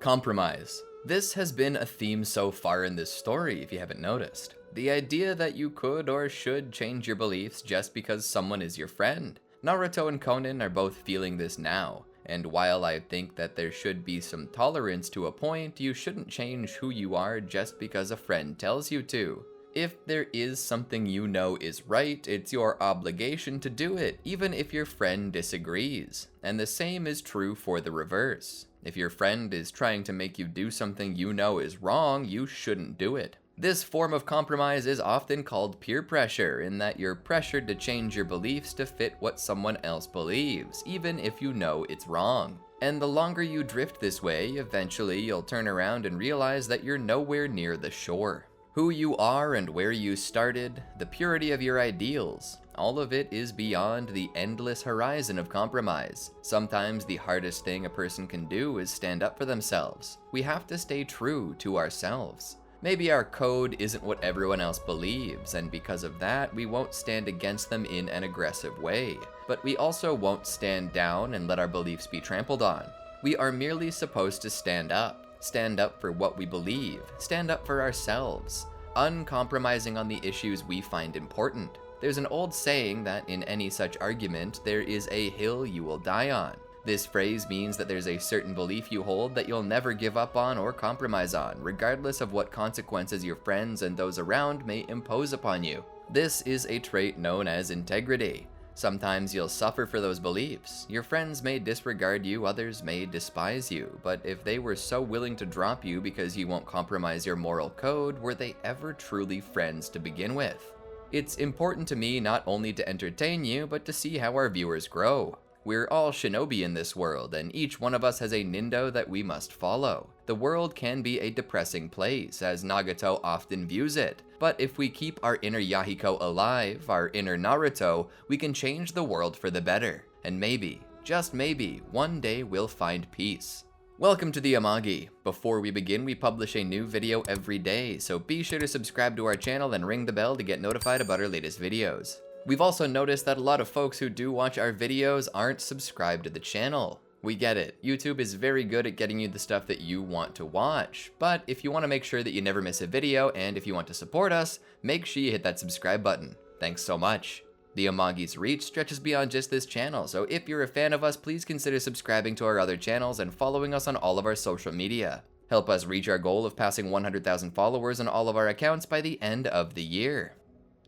Compromise. This has been a theme so far in this story, if you haven't noticed. The idea that you could or should change your beliefs just because someone is your friend. Naruto and Konan are both feeling this now, and while I think that there should be some tolerance to a point, you shouldn't change who you are just because a friend tells you to. If there is something you know is right, it's your obligation to do it, even if your friend disagrees. And the same is true for the reverse. If your friend is trying to make you do something you know is wrong, you shouldn't do it. This form of compromise is often called peer pressure, in that you're pressured to change your beliefs to fit what someone else believes, even if you know it's wrong. And the longer you drift this way, eventually you'll turn around and realize that you're nowhere near the shore. Who you are and where you started, the purity of your ideals, all of it is beyond the endless horizon of compromise. Sometimes the hardest thing a person can do is stand up for themselves. We have to stay true to ourselves. Maybe our code isn't what everyone else believes, and because of that, we won't stand against them in an aggressive way. But we also won't stand down and let our beliefs be trampled on. We are merely supposed to stand up. Stand up for what we believe. Stand up for ourselves. Uncompromising on the issues we find important. There's an old saying that in any such argument, there is a hill you will die on. This phrase means that there's a certain belief you hold that you'll never give up on or compromise on, regardless of what consequences your friends and those around may impose upon you. This is a trait known as integrity. Sometimes you'll suffer for those beliefs. Your friends may disregard you, others may despise you, but if they were so willing to drop you because you won't compromise your moral code, were they ever truly friends to begin with? It's important to me not only to entertain you, but to see how our viewers grow. We're all shinobi in this world, and each one of us has a nindo that we must follow. The world can be a depressing place, as Nagato often views it. But if we keep our inner Yahiko alive, our inner Naruto, we can change the world for the better. And maybe, just maybe, one day we'll find peace. Welcome to the Amagi. Before we begin, we publish a new video every day, so be sure to subscribe to our channel and ring the bell to get notified about our latest videos. We've also noticed that a lot of folks who do watch our videos aren't subscribed to the channel. We get it. YouTube is very good at getting you the stuff that you want to watch. But if you want to make sure that you never miss a video, and if you want to support us, make sure you hit that subscribe button. Thanks so much. The Amagi's reach stretches beyond just this channel, so if you're a fan of us, please consider subscribing to our other channels and following us on all of our social media. Help us reach our goal of passing 100,000 followers on all of our accounts by the end of the year.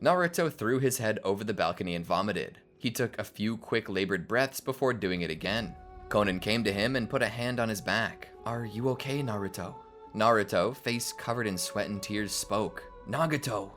Naruto threw his head over the balcony and vomited. He took a few quick labored breaths before doing it again. Konan came to him and put a hand on his back. "Are you okay, Naruto?" Naruto, face covered in sweat and tears, spoke. "Nagato,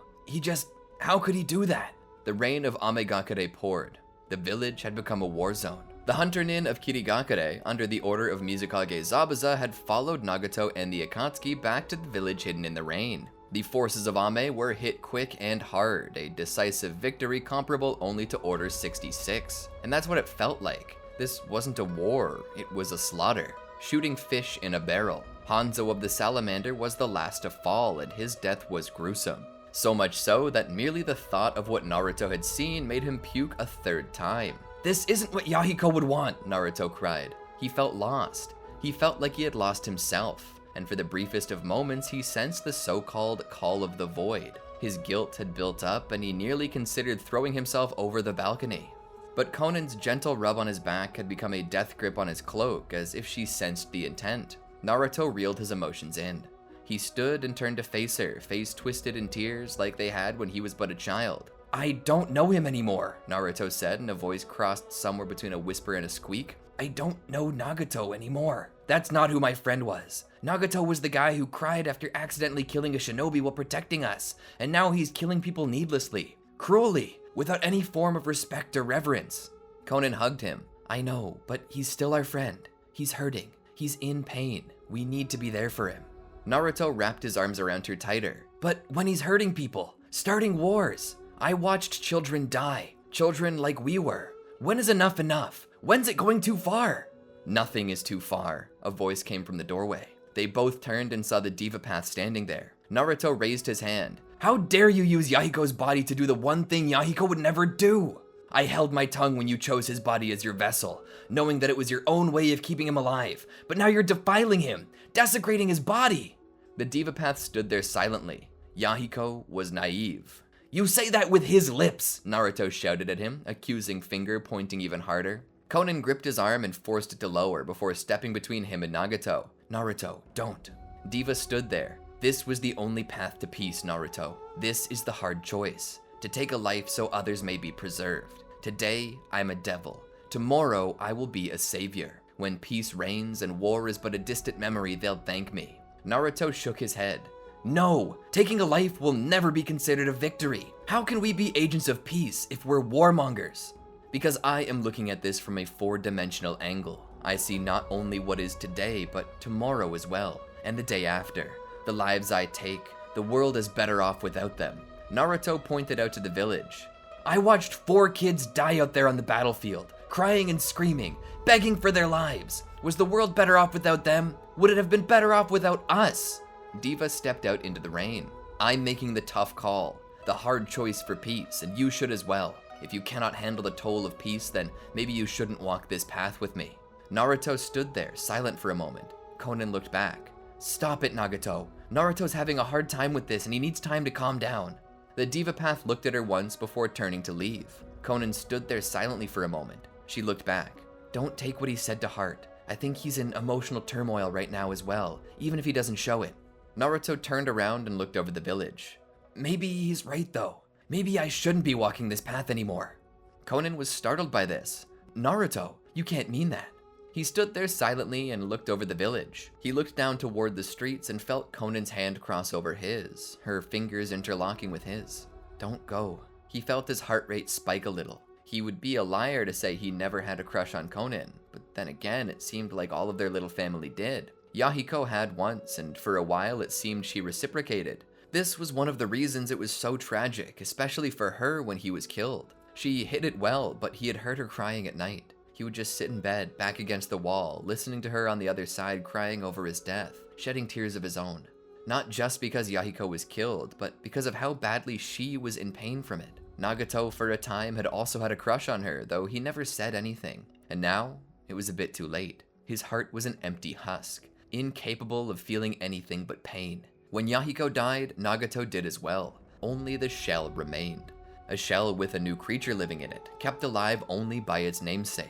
how could he do that?" The rain of Amagi poured. The village had become a war zone. The hunter nin of Kirigakure, under the order of Mizukage Zabuza, had followed Nagato and the Akatsuki back to the village hidden in the rain. The forces of Ame were hit quick and hard, a decisive victory comparable only to Order 66. And that's what it felt like. This wasn't a war, it was a slaughter. Shooting fish in a barrel. Hanzo of the Salamander was the last to fall, and his death was gruesome. So much so that merely the thought of what Naruto had seen made him puke a third time. "This isn't what Yahiko would want," Naruto cried. He felt lost. He felt like he had lost himself. And for the briefest of moments, he sensed the so-called call of the void. His guilt had built up, and he nearly considered throwing himself over the balcony. But Conan's gentle rub on his back had become a death grip on his cloak, as if she sensed the intent. Naruto reeled his emotions in. He stood and turned to face her, face twisted in tears like they had when he was but a child. "I don't know him anymore," Naruto said in a voice crossed somewhere between a whisper and a squeak. "I don't know Nagato anymore. That's not who my friend was. Nagato was the guy who cried after accidentally killing a shinobi while protecting us, and now he's killing people needlessly, cruelly, without any form of respect or reverence." Konan hugged him. "I know, but he's still our friend. He's hurting. He's in pain. We need to be there for him." Naruto wrapped his arms around her tighter. "But when he's hurting people, starting wars, I watched children die, children like we were. When is enough enough? When's it going too far?" "Nothing is too far," a voice came from the doorway. They both turned and saw the Diva Path standing there. Naruto raised his hand. "How dare you use Yahiko's body to do the one thing Yahiko would never do?" I held my tongue when you chose his body as your vessel, knowing that it was your own way of keeping him alive, but now you're defiling him, desecrating his body. The Divapath stood there silently. Yahiko was naive. You say that with his lips, Naruto shouted at him, accusing finger pointing even harder. Konan gripped his arm and forced it to lower before stepping between him and Nagato. Naruto, don't. Diva stood there. This was the only path to peace, Naruto. This is the hard choice. To take a life so others may be preserved. Today, I'm a devil. Tomorrow, I will be a savior. When peace reigns and war is but a distant memory, they'll thank me. Naruto shook his head. No, taking a life will never be considered a victory. How can we be agents of peace if we're warmongers? Because I am looking at this from a four-dimensional angle. I see not only what is today, but tomorrow as well, and the day after. The lives I take, the world is better off without them. Naruto pointed out to the village. I watched 4 kids die out there on the battlefield, crying and screaming, begging for their lives. Was the world better off without them? Would it have been better off without us? Diva stepped out into the rain. I'm making the tough call, the hard choice for peace, and you should as well. If you cannot handle the toll of peace, then maybe you shouldn't walk this path with me. Naruto stood there, silent for a moment. Konan looked back. Stop it, Nagato. Naruto's having a hard time with this and he needs time to calm down. The Divapath looked at her once before turning to leave. Konan stood there silently for a moment. She looked back. Don't take what he said to heart. I think he's in emotional turmoil right now as well, even if he doesn't show it. Naruto turned around and looked over the village. Maybe he's right though. Maybe I shouldn't be walking this path anymore. Konan was startled by this. Naruto, you can't mean that. He stood there silently and looked over the village. He looked down toward the streets and felt Conan's hand cross over his, her fingers interlocking with his. Don't go. He felt his heart rate spike a little. He would be a liar to say he never had a crush on Konan, but then again, it seemed like all of their little family did. Yahiko had once, and for a while it seemed she reciprocated. This was one of the reasons it was so tragic, especially for her when he was killed. She hid it well, but he had heard her crying at night. He would just sit in bed, back against the wall, listening to her on the other side crying over his death, shedding tears of his own. Not just because Yahiko was killed, but because of how badly she was in pain from it. Nagato, for a time, had also had a crush on her, though he never said anything. And now, it was a bit too late. His heart was an empty husk, incapable of feeling anything but pain. When Yahiko died, Nagato did as well. Only the shell remained. A shell with a new creature living in it, kept alive only by its namesake.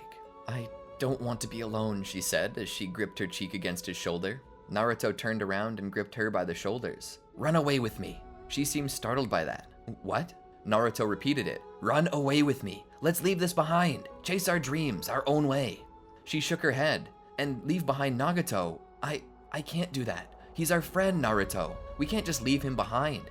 I don't want to be alone, she said as she gripped her cheek against his shoulder. Naruto turned around and gripped her by the shoulders. Run away with me. She seemed startled by that. What? Naruto repeated it. Run away with me. Let's leave this behind. Chase our dreams, our own way. She shook her head. And leave behind Nagato? I can't do that. He's our friend, Naruto. We can't just leave him behind.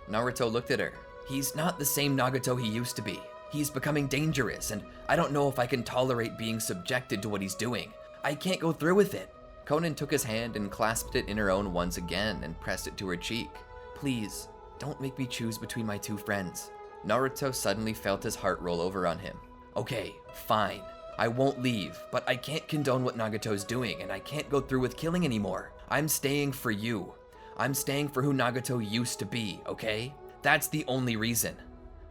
Naruto looked at her. He's not the same Nagato he used to be. He's becoming dangerous, and I don't know if I can tolerate being subjected to what he's doing. I can't go through with it. Konan took his hand and clasped it in her own once again and pressed it to her cheek. Please, don't make me choose between my 2 friends. Naruto suddenly felt his heart roll over on him. Okay, fine. I won't leave, but I can't condone what Nagato's doing, and I can't go through with killing anymore. I'm staying for you. I'm staying for who Nagato used to be, okay? That's the only reason.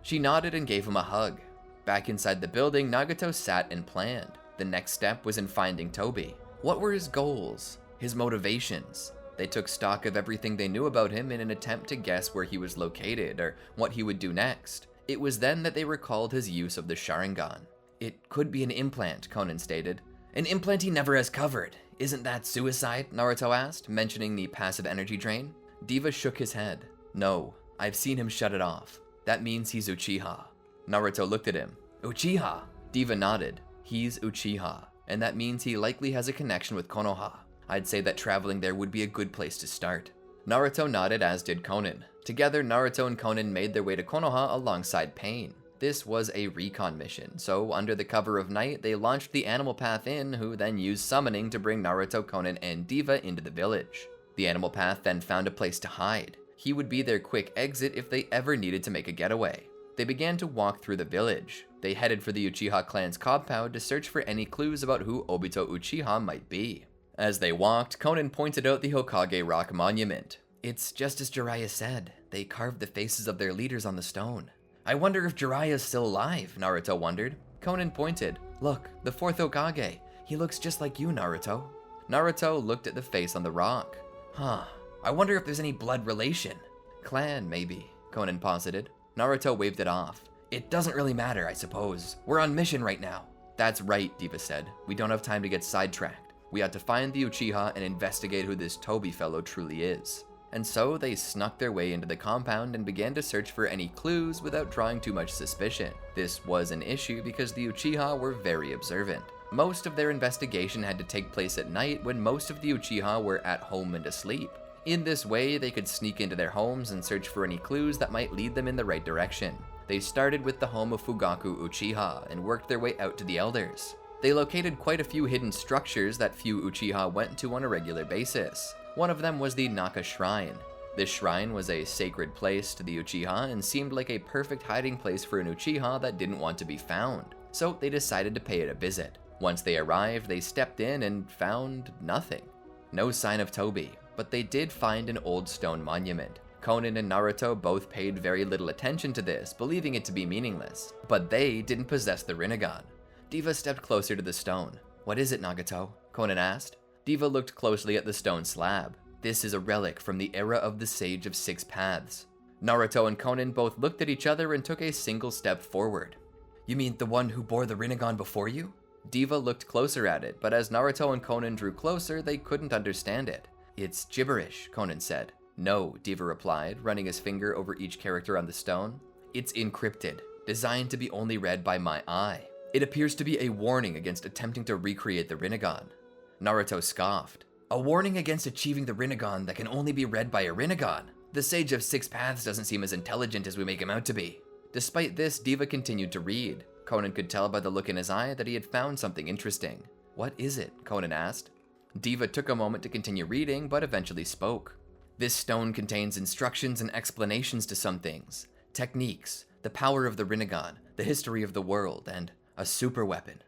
She nodded and gave him a hug. Back inside the building, Nagato sat and planned. The next step was in finding Toby. What were his goals? His motivations? They took stock of everything they knew about him in an attempt to guess where he was located or what he would do next. It was then that they recalled his use of the Sharingan. It could be an implant, Konan stated. An implant he never has covered. Isn't that suicide? Naruto asked, mentioning the passive energy drain. Diva shook his head. No, I've seen him shut it off. That means he's Uchiha. Naruto looked at him. Uchiha? Diva nodded. He's Uchiha, and that means he likely has a connection with Konoha. I'd say that traveling there would be a good place to start. Naruto nodded, as did Konan. Together, Naruto and Konan made their way to Konoha alongside Pain. This was a recon mission, so under the cover of night, they launched the Animal Path in, who then used summoning to bring Naruto, Konan, and Diva into the village. The Animal Path then found a place to hide. He would be their quick exit if they ever needed to make a getaway. They began to walk through the village. They headed for the Uchiha clan's compound to search for any clues about who Obito Uchiha might be. As they walked, Konan pointed out the Hokage Rock Monument. It's just as Jiraiya said. They carved the faces of their leaders on the stone. I wonder if Jiraiya's still alive, Naruto wondered. Konan pointed. Look, the fourth Hokage. He looks just like you, Naruto. Naruto looked at the face on the rock. Huh, I wonder if there's any blood relation. Clan, maybe, Konan posited. Naruto waved it off. It doesn't really matter, I suppose. We're on mission right now. That's right, Diva said. We don't have time to get sidetracked. We ought to find the Uchiha and investigate who this Toby fellow truly is. And so they snuck their way into the compound and began to search for any clues without drawing too much suspicion. This was an issue because the Uchiha were very observant. Most of their investigation had to take place at night when most of the Uchiha were at home and asleep. In this way, they could sneak into their homes and search for any clues that might lead them in the right direction. They started with the home of Fugaku Uchiha and worked their way out to the elders. They located quite a few hidden structures that few Uchiha went to on a regular basis. One of them was the Naka Shrine. This shrine was a sacred place to the Uchiha and seemed like a perfect hiding place for an Uchiha that didn't want to be found. So they decided to pay it a visit. Once they arrived, they stepped in and found nothing. No sign of Toby, but they did find an old stone monument. Konan and Naruto both paid very little attention to this, believing it to be meaningless, but they didn't possess the Rinnegan. Diva stepped closer to the stone. What is it, Nagato? Konan asked. Diva looked closely at the stone slab. This is a relic from the era of the Sage of Six Paths. Naruto and Konan both looked at each other and took a single step forward. You mean the one who bore the Rinnegan before you? Diva looked closer at it, but as Naruto and Konan drew closer, they couldn't understand it. It's gibberish, Konan said. No, Diva replied, running his finger over each character on the stone. It's encrypted, designed to be only read by my eye. It appears to be a warning against attempting to recreate the Rinnegan. Naruto scoffed. A warning against achieving the Rinnegan that can only be read by a Rinnegan? The Sage of Six Paths doesn't seem as intelligent as we make him out to be. Despite this, Diva continued to read. Konan could tell by the look in his eye that he had found something interesting. What is it? Konan asked. Diva took a moment to continue reading, but eventually spoke. This stone contains instructions and explanations to some things, techniques, the power of the Rinnegan, the history of the world, and a super weapon.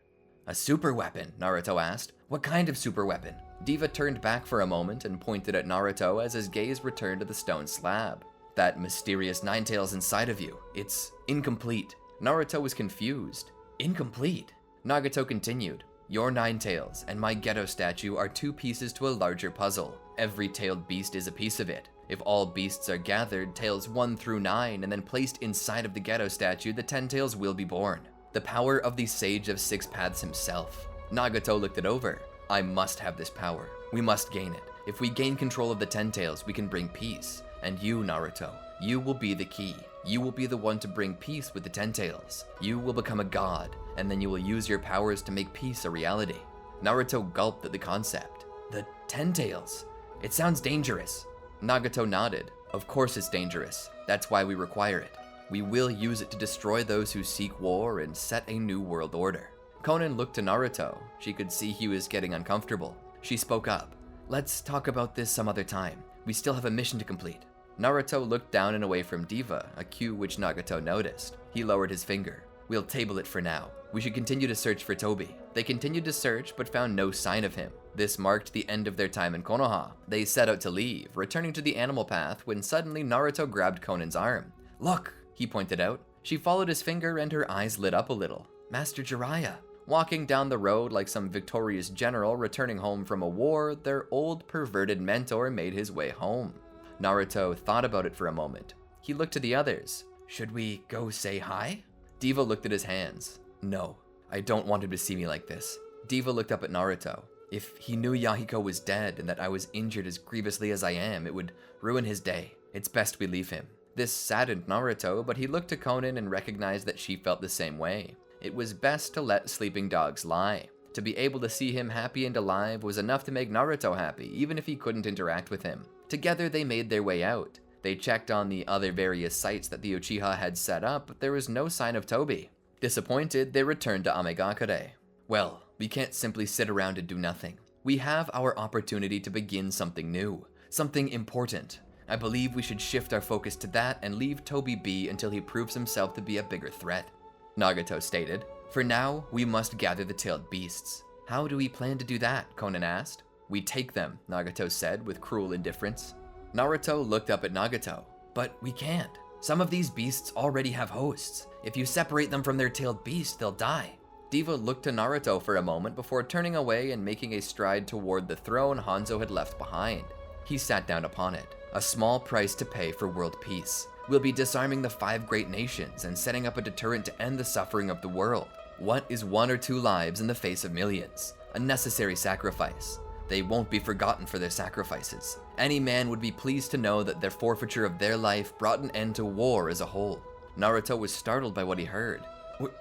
A super weapon? Naruto asked. What kind of super weapon? Diva turned back for a moment and pointed at Naruto as his gaze returned to the stone slab. That mysterious Ninetales inside of you. It's incomplete. Naruto was confused. Incomplete? Nagato continued. Your Ninetales and my ghetto statue are two pieces to a larger puzzle. Every tailed beast is a piece of it. If all beasts are gathered, tails 1 through 9, and then placed inside of the ghetto statue, the 10 tails will be born. The power of the Sage of Six Paths himself. Nagato looked it over. I must have this power. We must gain it. If we gain control of the 10 tails, we can bring peace. And you, Naruto, you will be the key. You will be the one to bring peace with the 10 tails. You will become a god, and then you will use your powers to make peace a reality. Naruto gulped at the concept. The 10 tails? It sounds dangerous. Nagato nodded. Of course it's dangerous. That's why we require it. We will use it to destroy those who seek war and set a new world order. Konan looked to Naruto. She could see he was getting uncomfortable. She spoke up. Let's talk about this some other time. We still have a mission to complete. Naruto looked down and away from Diva, a cue which Nagato noticed. He lowered his finger. We'll table it for now. We should continue to search for Toby. They continued to search but found no sign of him. This marked the end of their time in Konoha. They set out to leave, returning to the animal path when suddenly Naruto grabbed Konan's arm. Look, he pointed out. She followed his finger and her eyes lit up a little. Master Jiraiya. Walking down the road like some victorious general returning home from a war, their old perverted mentor made his way home. Naruto thought about it for a moment. He looked to the others. Should we go say hi? Diva looked at his hands. No, I don't want him to see me like this. Diva looked up at Naruto. If he knew Yahiko was dead and that I was injured as grievously as I am, it would ruin his day. It's best we leave him. This saddened Naruto, but he looked to Konan and recognized that she felt the same way. It was best to let sleeping dogs lie. To be able to see him happy and alive was enough to make Naruto happy, even if he couldn't interact with him. Together they made their way out. They checked on the other various sites that the Uchiha had set up, but there was no sign of Toby. Disappointed, they returned to Amagakure. Well, we can't simply sit around and do nothing. We have our opportunity to begin something new, something important. I believe we should shift our focus to that and leave Toby be until he proves himself to be a bigger threat. Nagato stated. For now, we must gather the tailed beasts. How do we plan to do that? Konan asked. We take them, Nagato said with cruel indifference. Naruto looked up at Nagato. But we can't. Some of these beasts already have hosts. If you separate them from their tailed beast, they'll die. Diva looked to Naruto for a moment before turning away and making a stride toward the throne Hanzo had left behind. He sat down upon it. A small price to pay for world peace. We'll be disarming the 5 great nations and setting up a deterrent to end the suffering of the world. What is 1 or 2 lives in the face of millions? A necessary sacrifice. They won't be forgotten for their sacrifices. Any man would be pleased to know that their forfeiture of their life brought an end to war as a whole. Naruto was startled by what he heard.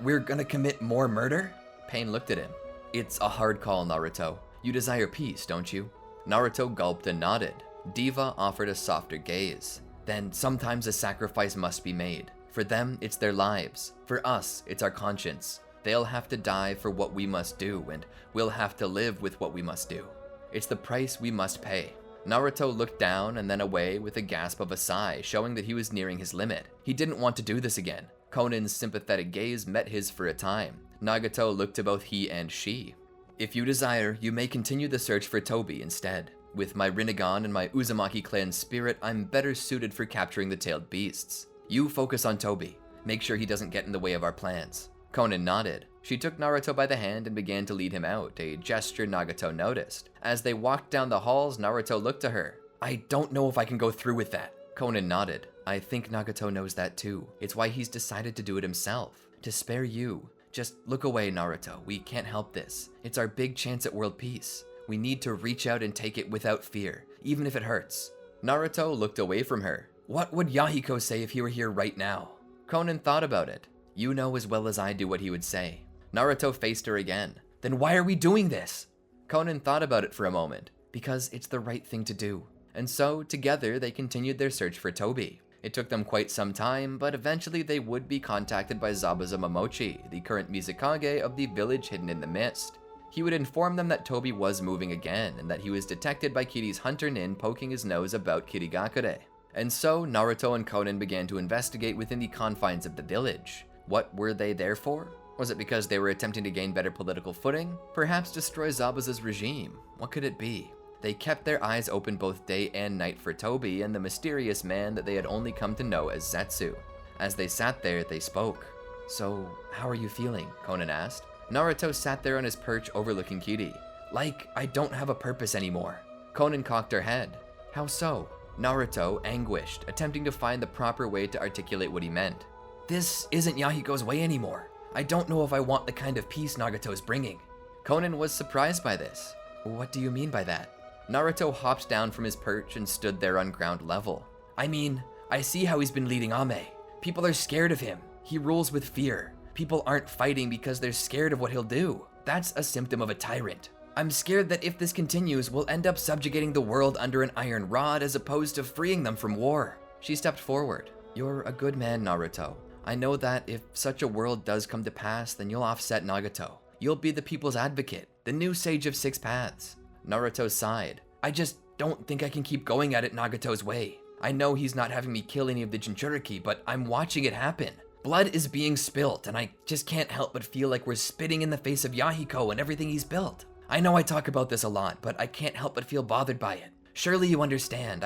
We're gonna commit more murder? Pain looked at him. It's a hard call, Naruto. You desire peace, don't you? Naruto gulped and nodded. Diva offered a softer gaze. Then sometimes a sacrifice must be made. For them, it's their lives. For us, it's our conscience. They'll have to die for what we must do, and we'll have to live with what we must do. It's the price we must pay. Naruto looked down and then away with a gasp of a sigh, showing that he was nearing his limit. He didn't want to do this again. Konan's sympathetic gaze met his for a time. Nagato looked to both he and she. If you desire, you may continue the search for Tobi instead. With my Rinnegan and my Uzumaki clan spirit, I'm better suited for capturing the tailed beasts. You focus on Tobi. Make sure he doesn't get in the way of our plans. Konan nodded. She took Naruto by the hand and began to lead him out, a gesture Nagato noticed. As they walked down the halls, Naruto looked to her. I don't know if I can go through with that. Konan nodded. I think Nagato knows that too. It's why he's decided to do it himself. To spare you. Just look away, Naruto. We can't help this. It's our big chance at world peace. We need to reach out and take it without fear, even if it hurts. Naruto looked away from her. What would Yahiko say if he were here right now? Konan thought about it. You know as well as I do what he would say. Naruto faced her again. Then why are we doing this? Konan thought about it for a moment. Because it's the right thing to do. And so, together, they continued their search for Tobi. It took them quite some time, but eventually they would be contacted by Zabuza Momochi, the current Mizukage of the village hidden in the mist. He would inform them that Tobi was moving again, and that he was detected by Kiri's hunter Nin poking his nose about Kirigakure. And so, Naruto and Konan began to investigate within the confines of the village. What were they there for? Was it because they were attempting to gain better political footing? Perhaps destroy Zabuza's regime? What could it be? They kept their eyes open both day and night for Tobi and the mysterious man that they had only come to know as Zetsu. As they sat there, they spoke. So, how are you feeling? Konan asked. Naruto sat there on his perch overlooking Kiri. Like, I don't have a purpose anymore. Konan cocked her head. How so? Naruto, anguished, attempting to find the proper way to articulate what he meant. This isn't Yahiko's way anymore. I don't know if I want the kind of peace Nagato's bringing. Konan was surprised by this. What do you mean by that? Naruto hopped down from his perch and stood there on ground level. I mean, I see how he's been leading Ame. People are scared of him. He rules with fear. People aren't fighting because they're scared of what he'll do. That's a symptom of a tyrant. I'm scared that if this continues, we'll end up subjugating the world under an iron rod as opposed to freeing them from war. She stepped forward. You're a good man, Naruto. I know that if such a world does come to pass, then you'll offset Nagato. You'll be the people's advocate, the new sage of 6 paths. Naruto sighed. I just don't think I can keep going at it Nagato's way. I know he's not having me kill any of the Jinchuriki, but I'm watching it happen. Blood is being spilt, and I just can't help but feel like we're spitting in the face of Yahiko and everything he's built. I know I talk about this a lot, but I can't help but feel bothered by it. Surely you understand,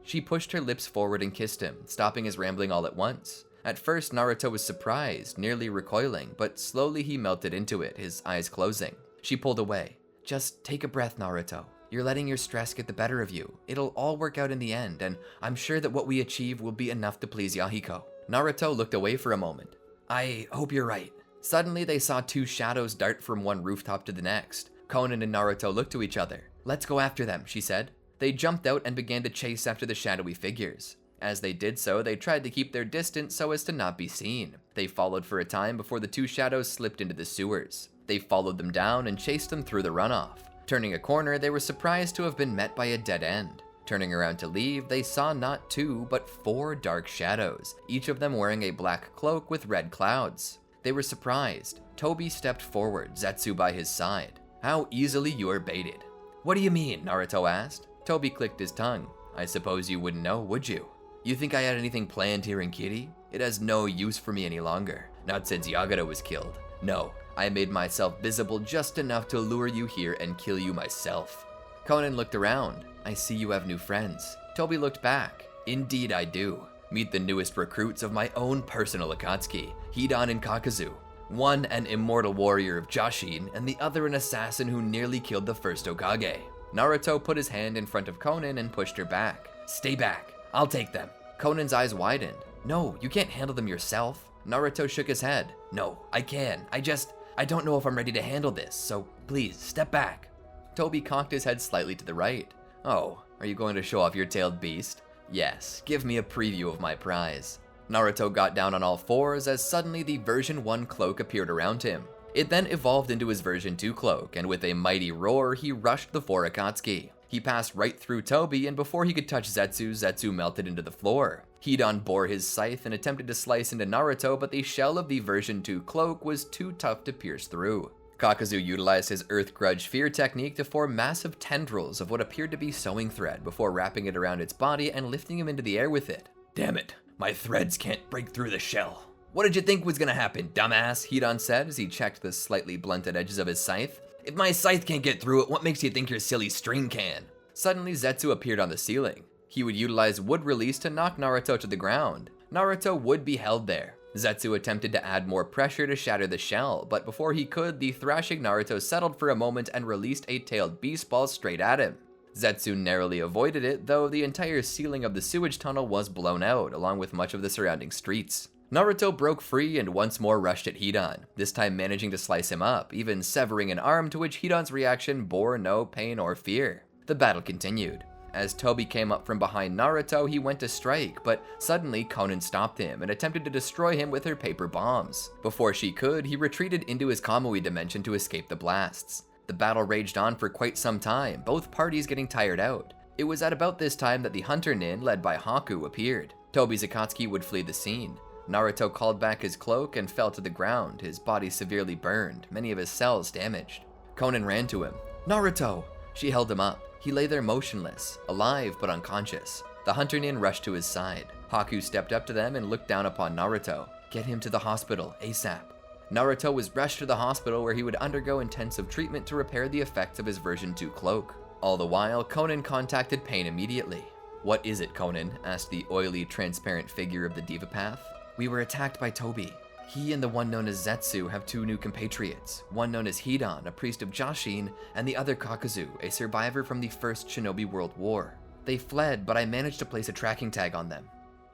She pushed her lips forward and kissed him, stopping his rambling all at once. At first, Naruto was surprised, nearly recoiling, but slowly he melted into it, his eyes closing. She pulled away. Just take a breath, Naruto. You're letting your stress get the better of you. It'll all work out in the end, and I'm sure that what we achieve will be enough to please Yahiko. Naruto looked away for a moment. I hope you're right. Suddenly, they saw 2 shadows dart from one rooftop to the next. Konan and Naruto looked to each other. Let's go after them, she said. They jumped out and began to chase after the shadowy figures. As they did so, they tried to keep their distance so as to not be seen. They followed for a time before the 2 shadows slipped into the sewers. They followed them down and chased them through the runoff. Turning a corner, they were surprised to have been met by a dead end. Turning around to leave, they saw not 2, but 4 dark shadows, each of them wearing a black cloak with red clouds. They were surprised. Tobi stepped forward, Zetsu by his side. How easily you are baited. What do you mean? Naruto asked. Tobi clicked his tongue. I suppose you wouldn't know, would you? You think I had anything planned here in Kiri? It has no use for me any longer. Not since Nagato was killed. No, I made myself visible just enough to lure you here and kill you myself. Konan looked around. I see you have new friends. Tobi looked back. Indeed I do. Meet the newest recruits of my own personal Akatsuki, Hidan and Kakazu. One an immortal warrior of Jashin, and the other an assassin who nearly killed the first Hokage. Naruto put his hand in front of Konan and pushed her back. Stay back, I'll take them. Konan's eyes widened. No, you can't handle them yourself. Naruto shook his head. No, I can. I don't know if I'm ready to handle this, so please, step back. Toby cocked his head slightly to the right. Oh, are you going to show off your tailed beast? Yes, give me a preview of my prize. Naruto got down on all fours as suddenly the version 1 cloak appeared around him. It then evolved into his version 2 cloak, and with a mighty roar, he rushed the 4 Akatsuki. He passed right through Toby, and before he could touch Zetsu, Zetsu melted into the floor. Hidan bore his scythe and attempted to slice into Naruto, but the shell of the version 2 cloak was too tough to pierce through. Kakazu utilized his Earth Grudge Fear technique to form massive tendrils of what appeared to be sewing thread before wrapping it around its body and lifting him into the air with it. Damn it, my threads can't break through the shell. What did you think was gonna happen, dumbass? Hidan said as he checked the slightly blunted edges of his scythe. If my scythe can't get through it, what makes you think your silly string can? Suddenly, Zetsu appeared on the ceiling. He would utilize wood release to knock Naruto to the ground. Naruto would be held there. Zetsu attempted to add more pressure to shatter the shell, but before he could, the thrashing Naruto settled for a moment and released a tailed beast ball straight at him. Zetsu narrowly avoided it, though the entire ceiling of the sewage tunnel was blown out, along with much of the surrounding streets. Naruto broke free and once more rushed at Hidan, this time managing to slice him up, even severing an arm, to which Hidan's reaction bore no pain or fear. The battle continued. As Toby came up from behind Naruto, he went to strike, but suddenly Konan stopped him and attempted to destroy him with her paper bombs. Before she could, he retreated into his Kamui dimension to escape the blasts. The battle raged on for quite some time, both parties getting tired out. It was at about this time that the Hunter Nin, led by Haku, appeared. Toby's Akatsuki would flee the scene. Naruto called back his cloak and fell to the ground, his body severely burned, many of his cells damaged. Konan ran to him. Naruto! She held him up. He lay there motionless, alive but unconscious. The Hunter Nin rushed to his side. Haku stepped up to them and looked down upon Naruto. Get him to the hospital, ASAP. Naruto was rushed to the hospital where he would undergo intensive treatment to repair the effects of his version 2 cloak. All the while, Konan contacted Pain immediately. What is it, Konan? Asked the oily, transparent figure of the Diva Path. We were attacked by Toby. He and the one known as Zetsu have 2 new compatriots, one known as Hidan, a priest of Jashin, and the other Kakazu, a survivor from the First Shinobi World War. They fled, but I managed to place a tracking tag on them.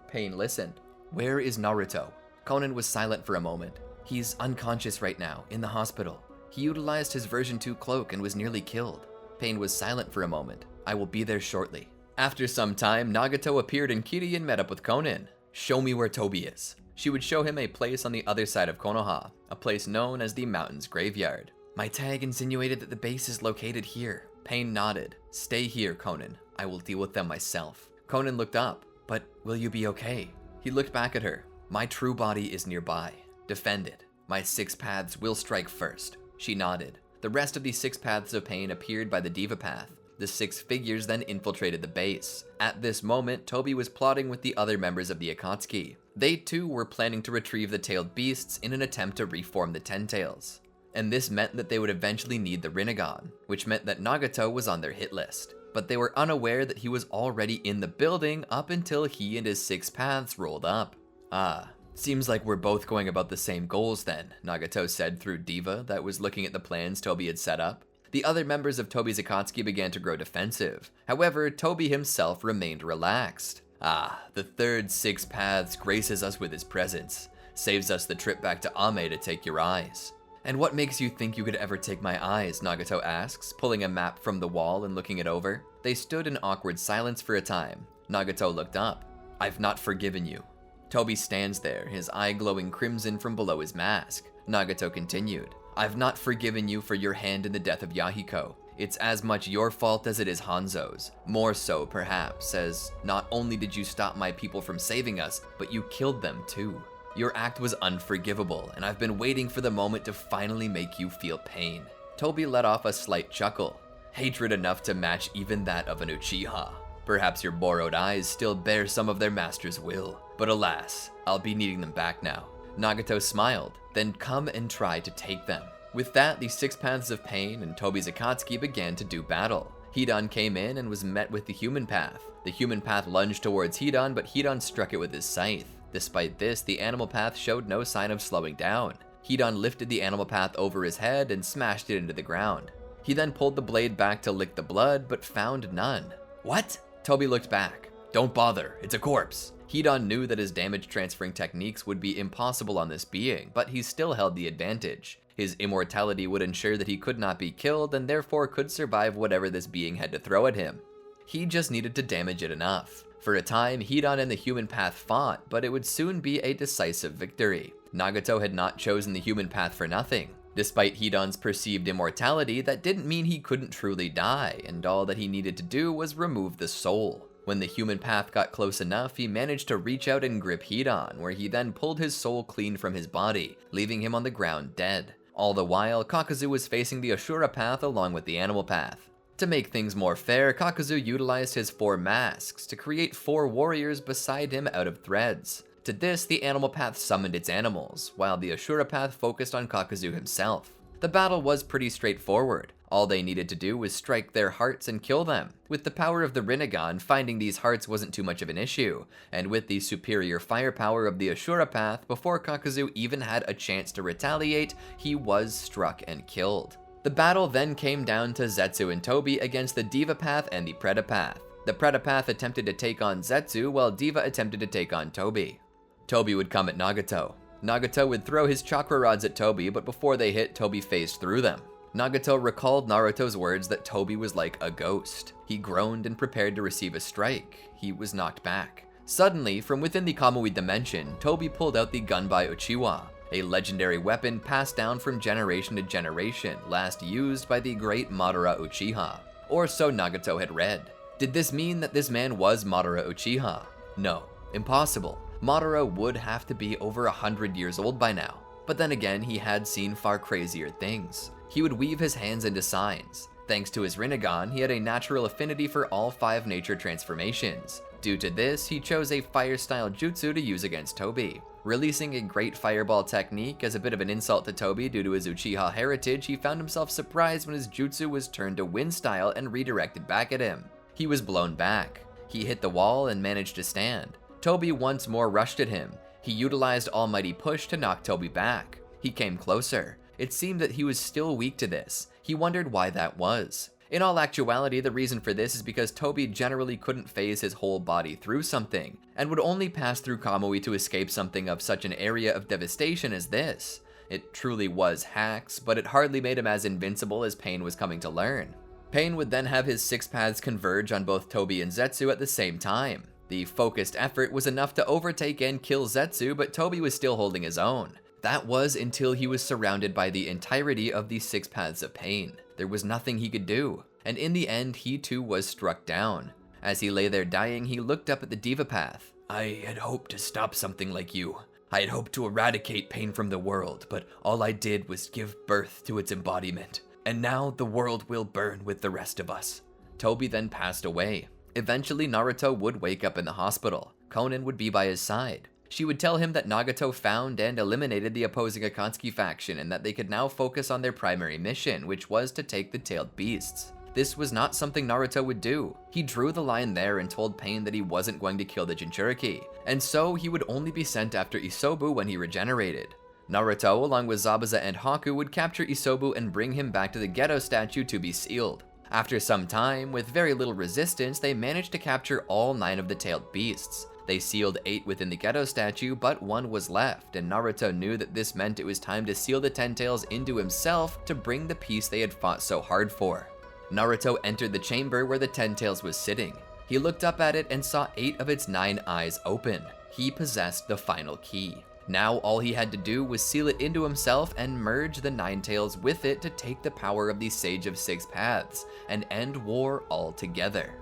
Pain listened. Where is Naruto? Konan was silent for a moment. He's unconscious right now, in the hospital. He utilized his version 2 cloak and was nearly killed. Pain was silent for a moment. I will be there shortly. After some time, Nagato appeared and Kiryu met up with Konan. Show me where Toby is. She would show him a place on the other side of Konoha, a place known as the Mountain's Graveyard. My tag insinuated that the base is located here. Pain nodded. Stay here, Konan. I will deal with them myself. Konan looked up. But will you be okay? He looked back at her. My true body is nearby. Defend it. My 6 paths will strike first. She nodded. The rest of the 6 paths of pain appeared by the Diva Path. The 6 figures then infiltrated the base. At this moment, Toby was plotting with the other members of the Akatsuki. They too were planning to retrieve the tailed beasts in an attempt to reform the Ten Tails. And this meant that they would eventually need the Rinnegan, which meant that Nagato was on their hit list. But they were unaware that he was already in the building up until he and his 6 paths rolled up. Ah, seems like we're both going about the same goals then, Nagato said through Diva that was looking at the plans Toby had set up. The other members of Toby's Akatsuki began to grow defensive. However, Toby himself remained relaxed. Ah, the third 6 paths graces us with his presence. Saves us the trip back to Ame to take your eyes. And what makes you think you could ever take my eyes, Nagato asks, pulling a map from the wall and looking it over. They stood in awkward silence for a time. Nagato looked up. I've not forgiven you. Toby stands there, his eye glowing crimson from below his mask. Nagato continued. I've not forgiven you for your hand in the death of Yahiko. It's as much your fault as it is Hanzo's. More so, perhaps, as not only did you stop my people from saving us, but you killed them too. Your act was unforgivable, and I've been waiting for the moment to finally make you feel pain. Toby let off a slight chuckle. Hatred enough to match even that of an Uchiha. Perhaps your borrowed eyes still bear some of their master's will, but alas, I'll be needing them back now. Nagato smiled, then come and try to take them. With that, the 6 paths of pain and Toby's Akatsuki began to do battle. Hidan came in and was met with the human path. The human path lunged towards Hidan, but Hidan struck it with his scythe. Despite this, the animal path showed no sign of slowing down. Hidan lifted the animal path over his head and smashed it into the ground. He then pulled the blade back to lick the blood, but found none. What? Toby looked back. Don't bother, it's a corpse. Hidan knew that his damage transferring techniques would be impossible on this being, but he still held the advantage. His immortality would ensure that he could not be killed and therefore could survive whatever this being had to throw at him. He just needed to damage it enough. For a time, Hidan and the human path fought, but it would soon be a decisive victory. Nagato had not chosen the human path for nothing. Despite Hidan's perceived immortality, that didn't mean he couldn't truly die, and all that he needed to do was remove the soul. When the human path got close enough, he managed to reach out and grip Hidan, where he then pulled his soul clean from his body, leaving him on the ground dead. All the while, Kakuzu was facing the Ashura path along with the animal path. To make things more fair, Kakuzu utilized his 4 masks to create 4 warriors beside him out of threads. To this, the animal path summoned its animals, while the Ashura path focused on Kakuzu himself. The battle was pretty straightforward. All they needed to do was strike their hearts and kill them. With the power of the Rinnegan, finding these hearts wasn't too much of an issue, and with the superior firepower of the Ashura path, before Kakuzu even had a chance to retaliate, he was struck and killed. The battle then came down to Zetsu and Tobi against the Diva path and the Preta path. The Preta path attempted to take on Zetsu, while Diva attempted to take on Tobi. Tobi would come at Nagato. Nagato would throw his chakra rods at Tobi, but before they hit, Tobi phased through them. Nagato recalled Naruto's words that Tobi was like a ghost. He groaned and prepared to receive a strike. He was knocked back. Suddenly, from within the Kamui dimension, Tobi pulled out the Gunbai Uchiwa, a legendary weapon passed down from generation to generation, last used by the great Madara Uchiha. Or so Nagato had read. Did this mean that this man was Madara Uchiha? No, impossible. Madara would have to be over 100 years old by now. But then again, he had seen far crazier things. He would weave his hands into signs. Thanks to his Rinnegan, he had a natural affinity for all 5 nature transformations. Due to this, he chose a fire-style jutsu to use against Tobi. Releasing a great fireball technique as a bit of an insult to Tobi due to his Uchiha heritage, he found himself surprised when his jutsu was turned to wind style and redirected back at him. He was blown back. He hit the wall and managed to stand. Tobi once more rushed at him. He utilized Almighty Push to knock Tobi back. He came closer. It seemed that he was still weak to this. He wondered why that was. In all actuality, the reason for this is because Tobi generally couldn't phase his whole body through something, and would only pass through Kamui to escape something of such an area of devastation as this. It truly was hacks, but it hardly made him as invincible as Pain was coming to learn. Pain would then have his 6 paths converge on both Tobi and Zetsu at the same time. The focused effort was enough to overtake and kill Zetsu, but Tobi was still holding his own. That was until he was surrounded by the entirety of the 6 paths of Pain. There was nothing he could do, and in the end, he too was struck down. As he lay there dying, he looked up at the Diva path. I had hoped to stop something like you. I had hoped to eradicate pain from the world, but all I did was give birth to its embodiment. And now the world will burn with the rest of us. Tobi then passed away. Eventually, Naruto would wake up in the hospital. Konan would be by his side. She would tell him that Nagato found and eliminated the opposing Akatsuki faction and that they could now focus on their primary mission, which was to take the tailed beasts. This was not something Naruto would do. He drew the line there and told Pain that he wasn't going to kill the Jinchuriki, and so he would only be sent after Isobu when he regenerated. Naruto, along with Zabuza and Haku, would capture Isobu and bring him back to the Ghetto statue to be sealed. After some time, with very little resistance, they managed to capture all 9 of the tailed beasts. They sealed 8 within the Ghetto statue, but 1 was left, and Naruto knew that this meant it was time to seal the 10 tails into himself to bring the peace they had fought so hard for. Naruto entered the chamber where the 10 tails was sitting. He looked up at it and saw 8 of its 9 eyes open. He possessed the final key. Now all he had to do was seal it into himself and merge the 9 tails with it to take the power of the Sage of 6 Paths and end war altogether.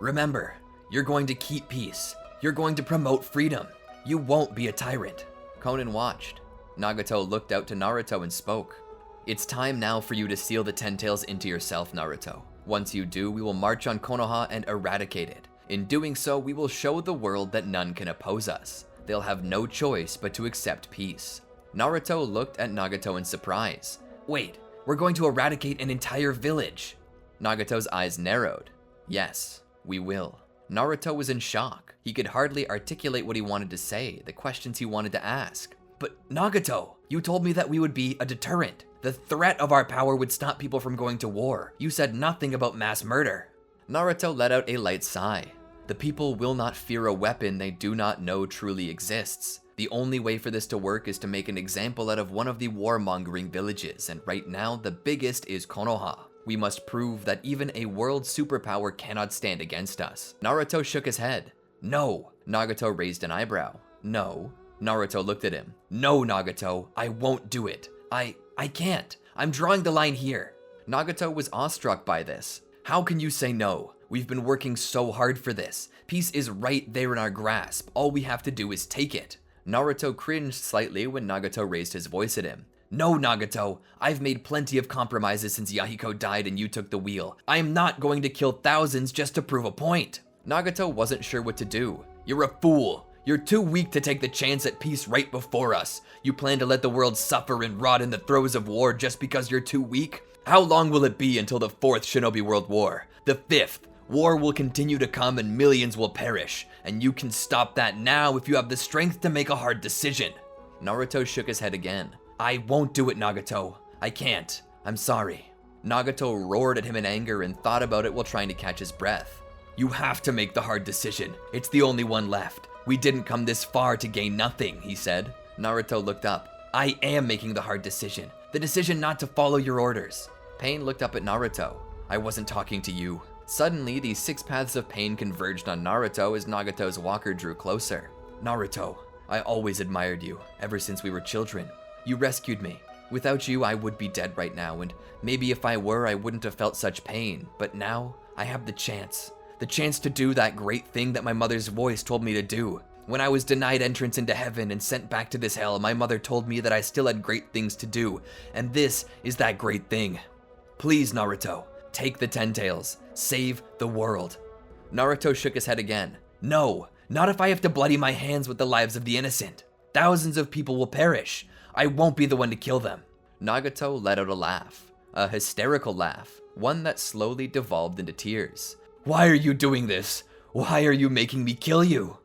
Remember, you're going to keep peace. You're going to promote freedom. You won't be a tyrant. Konan watched. Nagato looked out to Naruto and spoke. It's time now for you to seal the 10 tails into yourself, Naruto. Once you do, we will march on Konoha and eradicate it. In doing so, we will show the world that none can oppose us. They'll have no choice but to accept peace. Naruto looked at Nagato in surprise. Wait, we're going to eradicate an entire village. Nagato's eyes narrowed. Yes, we will. Naruto was in shock. He could hardly articulate what he wanted to say, the questions he wanted to ask. But Nagato, you told me that we would be a deterrent. The threat of our power would stop people from going to war. You said nothing about mass murder. Naruto let out a light sigh. The people will not fear a weapon they do not know truly exists. The only way for this to work is to make an example out of one of the warmongering villages, and right now the biggest is Konoha. We must prove that even a world superpower cannot stand against us. Naruto shook his head. No. Nagato raised an eyebrow. No. Naruto looked at him. No, Nagato, I won't do it. I can't. I'm drawing the line here. Nagato was awestruck by this. How can you say no? We've been working so hard for this. Peace is right there in our grasp. All we have to do is take it. Naruto cringed slightly when Nagato raised his voice at him. No, Nagato, I've made plenty of compromises since Yahiko died and you took the wheel. I am not going to kill thousands just to prove a point. Nagato wasn't sure what to do. You're a fool. You're too weak to take the chance at peace right before us. You plan to let the world suffer and rot in the throes of war just because you're too weak? How long will it be until the 4th Shinobi World War? The 5th? War will continue to come and millions will perish. And you can stop that now if you have the strength to make a hard decision. Naruto shook his head again. I won't do it, Nagato. I can't. I'm sorry. Nagato roared at him in anger and thought about it while trying to catch his breath. You have to make the hard decision. It's the only one left. We didn't come this far to gain nothing, he said. Naruto looked up. I am making the hard decision. The decision not to follow your orders. Pain looked up at Naruto. I wasn't talking to you. Suddenly, the 6 paths of pain converged on Naruto as Nagato's walker drew closer. Naruto, I always admired you, ever since we were children. You rescued me. Without you, I would be dead right now, and maybe if I were, I wouldn't have felt such pain. But now, I have the chance to do that great thing that my mother's voice told me to do. When I was denied entrance into heaven and sent back to this hell, my mother told me that I still had great things to do, and this is that great thing. Please, Naruto, take the 10 tails. Save the world. Naruto shook his head again. No, not if I have to bloody my hands with the lives of the innocent. Thousands of people will perish. I won't be the one to kill them. Nagato let out a laugh. A hysterical laugh, one that slowly devolved into tears. Why are you doing this? Why are you making me kill you?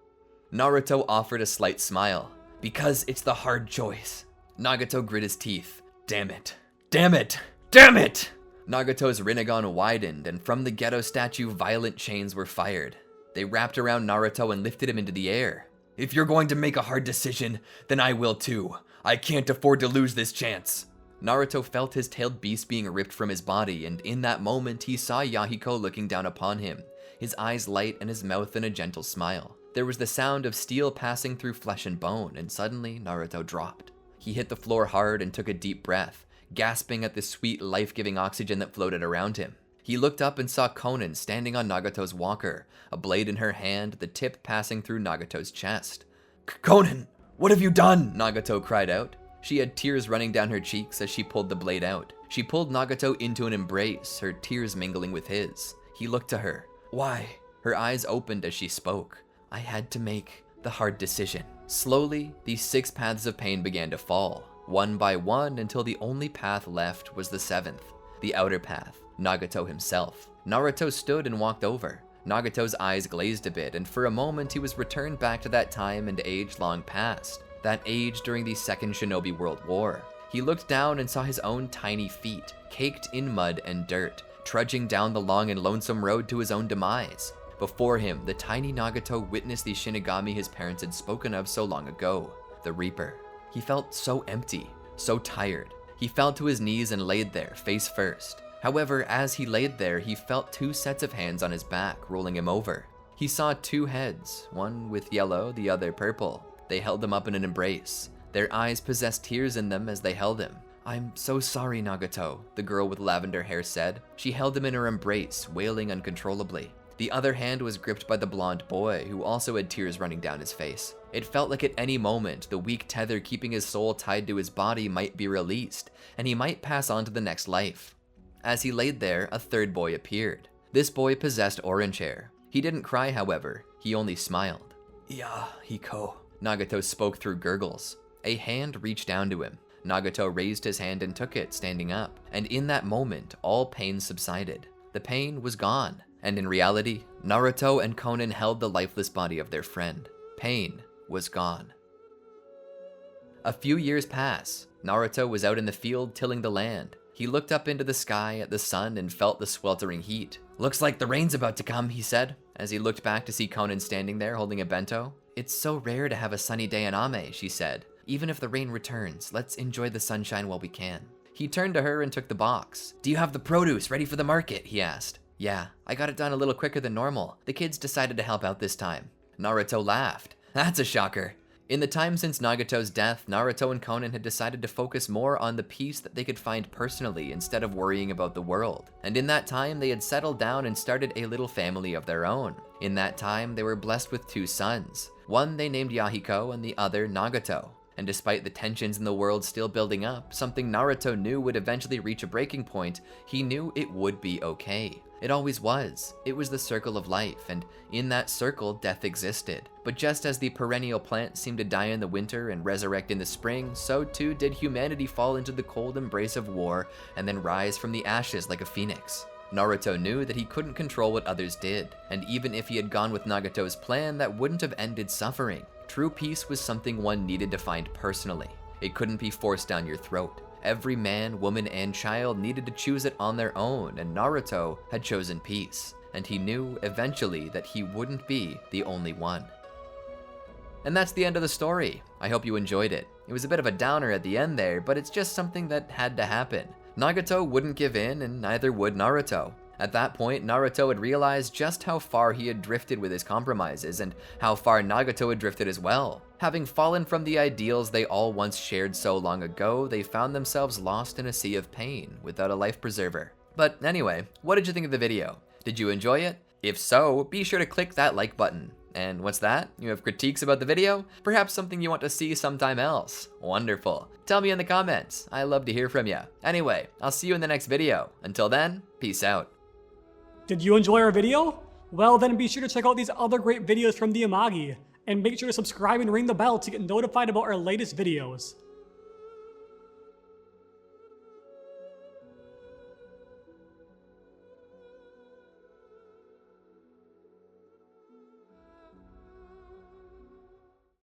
Naruto offered a slight smile. Because it's the hard choice. Nagato grit his teeth. Damn it. Damn it. Damn it! Nagato's Rinnegan widened, and from the ghetto statue, violent chains were fired. They wrapped around Naruto and lifted him into the air. If you're going to make a hard decision, then I will too. I can't afford to lose this chance. Naruto felt his tailed beast being ripped from his body, and in that moment, he saw Yahiko looking down upon him, his eyes light and his mouth in a gentle smile. There was the sound of steel passing through flesh and bone, and suddenly Naruto dropped. He hit the floor hard and took a deep breath, gasping at the sweet, life-giving oxygen that floated around him. He looked up and saw Konan standing on Nagato's walker, a blade in her hand, the tip passing through Nagato's chest. Konan, what have you done? Nagato cried out. She had tears running down her cheeks as she pulled the blade out. She pulled Nagato into an embrace, her tears mingling with his. He looked to her. Why? Her eyes opened as she spoke. I had to make the hard decision. Slowly, these 6 paths of pain began to fall, one by one, until the only path left was the 7th, the outer path, Nagato himself. Naruto stood and walked over. Nagato's eyes glazed a bit, and for a moment he was returned back to that time and age long past, that age during the Second Shinobi World War. He looked down and saw his own tiny feet, caked in mud and dirt, trudging down the long and lonesome road to his own demise. Before him, the tiny Nagato witnessed the Shinigami his parents had spoken of so long ago, the Reaper. He felt so empty, so tired. He fell to his knees and laid there, face first. However, as he laid there, he felt 2 sets of hands on his back, rolling him over. He saw 2 heads, one with yellow, the other purple. They held him up in an embrace. Their eyes possessed tears in them as they held him. I'm so sorry, Nagato, the girl with lavender hair said. She held him in her embrace, wailing uncontrollably. The other hand was gripped by the blonde boy, who also had tears running down his face. It felt like at any moment, the weak tether keeping his soul tied to his body might be released, and he might pass on to the next life. As he laid there, a 3rd boy appeared. This boy possessed orange hair. He didn't cry, however, he only smiled. Yahiko, Nagato spoke through gurgles. A hand reached down to him. Nagato raised his hand and took it, standing up, and in that moment, all pain subsided. the pain was gone. And in reality, Naruto and Konan held the lifeless body of their friend. Pain was gone. A few years pass. Naruto was out in the field tilling the land. He looked up into the sky at the sun and felt the sweltering heat. "Looks like the rain's about to come," he said, as he looked back to see Konan standing there holding a bento. "It's so rare to have a sunny day in Ame," she said. "Even if the rain returns, let's enjoy the sunshine while we can." He turned to her and took the box. "Do you have the produce ready for the market?" he asked. "Yeah, I got it done a little quicker than normal. The kids decided to help out this time." Naruto laughed. "That's a shocker." In the time since Nagato's death, Naruto and Konan had decided to focus more on the peace that they could find personally instead of worrying about the world. And in that time, they had settled down and started a little family of their own. In that time, they were blessed with 2 sons. One they named Yahiko and the other Nagato. And despite the tensions in the world still building up, something Naruto knew would eventually reach a breaking point, he knew it would be okay. It always was. It was the circle of life, and in that circle, death existed. But just as the perennial plants seem to die in the winter and resurrect in the spring, so too did humanity fall into the cold embrace of war and then rise from the ashes like a phoenix. Naruto knew that he couldn't control what others did, and even if he had gone with Nagato's plan, that wouldn't have ended suffering. True peace was something one needed to find personally. It couldn't be forced down your throat. Every man, woman, and child needed to choose it on their own, and Naruto had chosen peace. And he knew, eventually, that he wouldn't be the only one. And that's the end of the story. I hope you enjoyed it. It was a bit of a downer at the end there, but it's just something that had to happen. Nagato wouldn't give in, and neither would Naruto. At that point, Naruto had realized just how far he had drifted with his compromises, and how far Nagato had drifted as well. Having fallen from the ideals they all once shared so long ago, they found themselves lost in a sea of pain, without a life preserver. But anyway, what did you think of the video? Did you enjoy it? If so, be sure to click that like button. And what's that? You have critiques about the video? Perhaps something you want to see sometime else? Wonderful. Tell me in the comments. I love to hear from you. Anyway, I'll see you in the next video. Until then, peace out. Did you enjoy our video? Well, then be sure to check out these other great videos from the Amagi, and make sure to subscribe and ring the bell to get notified about our latest videos.